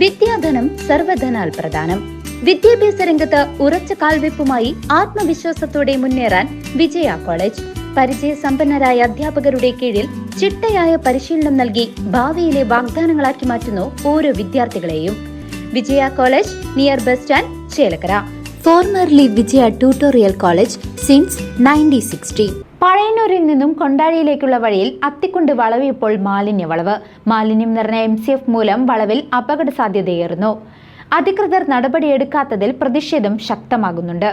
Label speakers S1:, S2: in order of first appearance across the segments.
S1: വിദ്യാധനം സർവധനാൽ പ്രധാനം. വിദ്യാഭ്യാസ രംഗത്ത് ഉറച്ച കാൽവെപ്പുമായി ആത്മവിശ്വാസത്തോടെ മുന്നേറാൻ വിജയ കോളേജ്. പരിചയസമ്പന്നരായ അധ്യാപകരുടെ കീഴിൽ ചിട്ടയായ പരിശീലനം നൽകി ഭാവിയിലെ വാഗ്ദാനങ്ങളാക്കി മാറ്റുന്നു ഓരോ വിദ്യാർത്ഥികളെയും. Vijaya college near bus stand, Chelakkara. Formerly Vijaya tutorial college since 1960. പഴയന്നൂരിൽ നിന്നും കൊണ്ടാഴിയിലേക്കുള്ള വഴിയിൽ അത്തിക്കുണ്ട് വളവ് ഇപ്പോൾ മാലിന്യ വളവ്. മാലിന്യം നിറഞ്ഞ MCF മൂലം വളവിൽ അപകട സാധ്യതയേറുന്നു. അധികൃതർ നടപടിയെടുക്കാത്തതിൽ പ്രതിഷേധം ശക്തമാകുന്നുണ്ട്.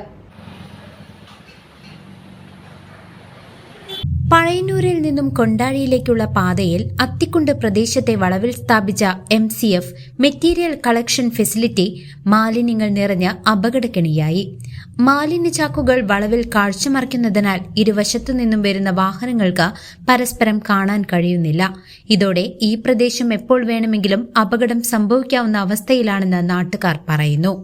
S1: പഴയന്നൂരിൽ നിന്നും കൊണ്ടാഴിയിലേക്കുള്ള പാതയിൽ അത്തിക്കുണ്ട് പ്രദേശത്തെ വളവിൽ സ്ഥാപിച്ച MCF മെറ്റീരിയൽ കളക്ഷൻ ഫെസിലിറ്റി മാലിന്യങ്ങൾ നിറഞ്ഞ അപകടക്കെണിയായി. മാലിന്യ ചാക്കുകൾ വളവിൽ കാഴ്ചമറിക്കുന്നതിനാൽ ഇരുവശത്തു നിന്നും വരുന്ന വാഹനങ്ങൾക്ക് പരസ്പരം കാണാൻ കഴിയുന്നില്ല. ഇതോടെ ഈ പ്രദേശം എപ്പോൾ വേണമെങ്കിലും അപകടം സംഭവിക്കാവുന്ന അവസ്ഥയിലാണെന്ന് നാട്ടുകാർ പറയുന്നു.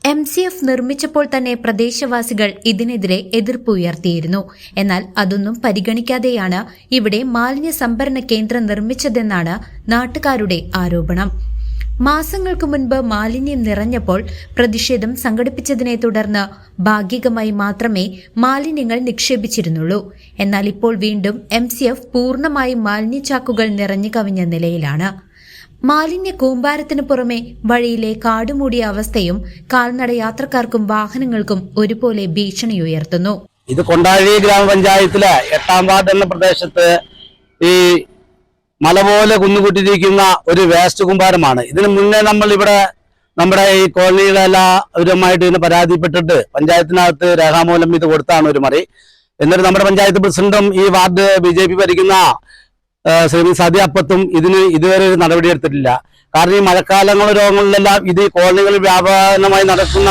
S1: MCF നിർമ്മിച്ചപ്പോൾ തന്നെ പ്രദേശവാസികൾ ഇതിനെതിരെ എതിർപ്പ് ഉയർത്തിയിരുന്നു. എന്നാൽ അതൊന്നും പരിഗണിക്കാതെയാണ് ഇവിടെ മാലിന്യ സംഭരണ കേന്ദ്രം നിർമ്മിച്ചതെന്നാണ് നാട്ടുകാരുടെ ആരോപണം. മാസങ്ങൾക്ക് മുൻപ് മാലിന്യം നിറഞ്ഞപ്പോൾ പ്രതിഷേധം സംഘടിപ്പിച്ചതിനെ തുടർന്ന് ഭാഗികമായി മാത്രമേ മാലിന്യങ്ങൾ നിക്ഷേപിച്ചിരുന്നുള്ളൂ. എന്നാൽ ഇപ്പോൾ വീണ്ടും MCF പൂർണ്ണമായും മാലിന്യച്ചാക്കുകൾ നിറഞ്ഞു കവിഞ്ഞ നിലയിലാണ്. മാലിന്യ കൂമ്പാരത്തിനു പുറമെ വഴിയിലെ കാടുമൂടിയ അവസ്ഥയും കാൽനട യാത്രക്കാർക്കും വാഹനങ്ങൾക്കും ഒരുപോലെ ഭീഷണിയുയർത്തുന്നു.
S2: ഇത് കൊണ്ടാഴി ഗ്രാമപഞ്ചായത്തിലെ 8ാം വാർഡ് എന്ന പ്രദേശത്ത് ഈ മല പോലെ കുന്നുകൂട്ടിയിരിക്കുന്ന ഒരു വേസ്റ്റ് കൂമ്പാരമാണ്. ഇതിനു മുന്നേ നമ്മൾ ഇവിടെ നമ്മുടെ ഈ കോളനികളെ എല്ലാവരുമായിട്ട് ഇതിന് പരാതിപ്പെട്ടിട്ട് പഞ്ചായത്തിനകത്ത് രേഖാമൂലം ഇത് കൊടുത്താണ് ഒരു മറി. എന്നിട്ട് നമ്മുടെ പഞ്ചായത്ത് പ്രസിഡന്റും ഈ വാർഡ് BJP ഭരിക്കുന്ന ശ്രീമതി സതി അപ്പത്തും ഇതിന് ഇതുവരെ ഒരു നടപടിയെടുത്തിട്ടില്ല. കാരണം ഈ മഴക്കാലങ്ങൾ രോഗങ്ങളിലെല്ലാം ഇത് കോളനികളിൽ വ്യാപകമായി നടക്കുന്ന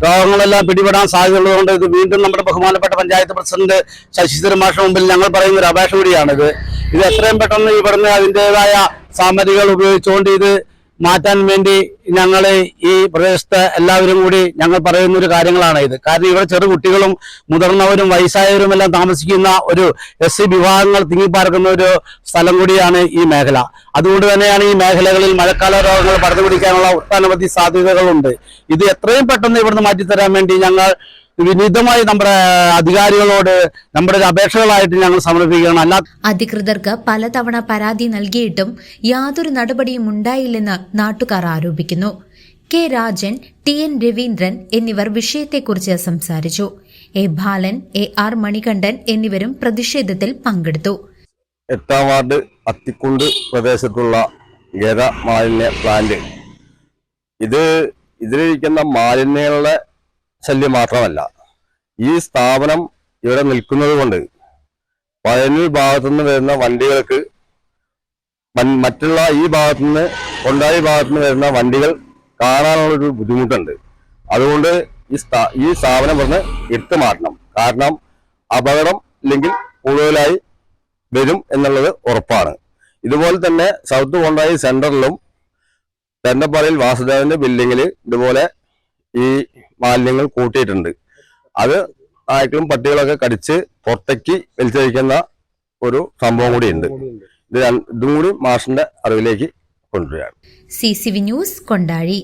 S2: രോഗങ്ങളെല്ലാം പിടിപെടാൻ സാധ്യതയുള്ളതുകൊണ്ട് ഇത് വീണ്ടും നമ്മുടെ ബഹുമാനപ്പെട്ട പഞ്ചായത്ത് പ്രസിഡന്റ് ശശിധരൻ മാഷിന് മുമ്പിൽ ഞങ്ങൾ പറയുന്ന ഒരു അപേക്ഷ കൂടിയാണിത്. ഇത് എത്രയും പെട്ടെന്ന് ഈ പറഞ്ഞ അതിൻ്റെതായ സാമഗ്രികൾ ഉപയോഗിച്ചുകൊണ്ട് ഇത് മാറ്റാൻ വേണ്ടി ഞങ്ങൾ ഈ പ്രദേശത്തെ എല്ലാവരും കൂടി ഞങ്ങൾ പറയുന്ന ഒരു കാര്യങ്ങളാണ് ഇത്. കാരണം ഇവിടെ ചെറു കുട്ടികളും മുതിർന്നവരും വയസ്സായവരും എല്ലാം താമസിക്കുന്ന ഒരു SC വിഭാഗങ്ങൾ തിങ്ങിപ്പാർക്കുന്ന ഒരു സ്ഥലം കൂടിയാണ് ഈ മേഖല. അതുകൊണ്ട് തന്നെയാണ് ഈ മേഖലകളിൽ മഴക്കാല രോഗങ്ങൾ പടർന്നു പിടിക്കാനുള്ള ഒട്ടനവധി സാധ്യതകളുണ്ട്. ഇത് എത്രയും പെട്ടെന്ന് ഇവിടുന്ന് മാറ്റിത്തരാൻ വേണ്ടി ഞങ്ങൾ വിനീതമായി നമ്മുടെ അധികാരികളോട് നമ്മുടെ അപേക്ഷകളായിട്ട് ഞങ്ങൾ സമർപ്പിക്കുകയാണ്.
S1: അധികൃതർക്ക് പലതവണ പരാതി നൽകിയിട്ടും യാതൊരു നടപടിയും ഉണ്ടായില്ലെന്ന് നാട്ടുകാർ ആരോപിക്കുന്നു. K. രാജൻ, TN രവീന്ദ്രൻ എന്നിവർ വിഷയത്തെക്കുറിച്ച് സംസാരിച്ചു. A. ബാലൻ, AR മണികണ്ഠൻ എന്നിവരും പ്രതിഷേധത്തിൽ പങ്കെടുത്തു.
S3: 8ാം വാർഡ് അത്തിക്കുണ്ട് പ്രദേശത്തുള്ള ഖര മാലിന്യ പ്ലാന്റ് ഇതിലിരിക്കുന്ന മാലിന്യങ്ങളുടെ ശല്യം മാത്രമല്ല, ഈ സ്ഥാപനം ഇവിടെ നിൽക്കുന്നത് കൊണ്ട് പഴയന്നൂർ ഭാഗത്തുനിന്ന് വരുന്ന വണ്ടികൾക്ക് മറ്റുള്ള ഈ ഭാഗത്തുനിന്ന് കൊണ്ടാഴി ഭാഗത്തുനിന്ന് വരുന്ന വണ്ടികൾ കാണാനുള്ളൊരു ബുദ്ധിമുട്ടുണ്ട്. അതുകൊണ്ട് ഈ സ്ഥാപനം പറഞ്ഞ് എടുത്തു മാറ്റണം. കാരണം അപകടം ഇല്ലെങ്കിൽ കൂടുതലായി വരും എന്നുള്ളത് ഉറപ്പാണ്. ഇതുപോലെ തന്നെ സൗത്ത് കൊണ്ടാഴി സെന്ററിലും തെന്നപ്പാറയിൽ വാസുദേവന്റെ ബിൽഡിങ്ങിൽ ഇതുപോലെ ഈ മാലിന്യങ്ങൾ കൂട്ടിയിട്ടുണ്ട്. അത് നായ്ക്കളും പട്ടികളൊക്കെ കടിച്ച് പുറത്തേക്ക് വലിച്ചഴിക്കുന്ന ഒരു സംഭവം കൂടിയുണ്ട്. ഇതും കൂടി മാഷിന്റെ അറിവിലേക്ക് കൊണ്ടുവരികയാണ്.
S1: CCV news, Kondazhy.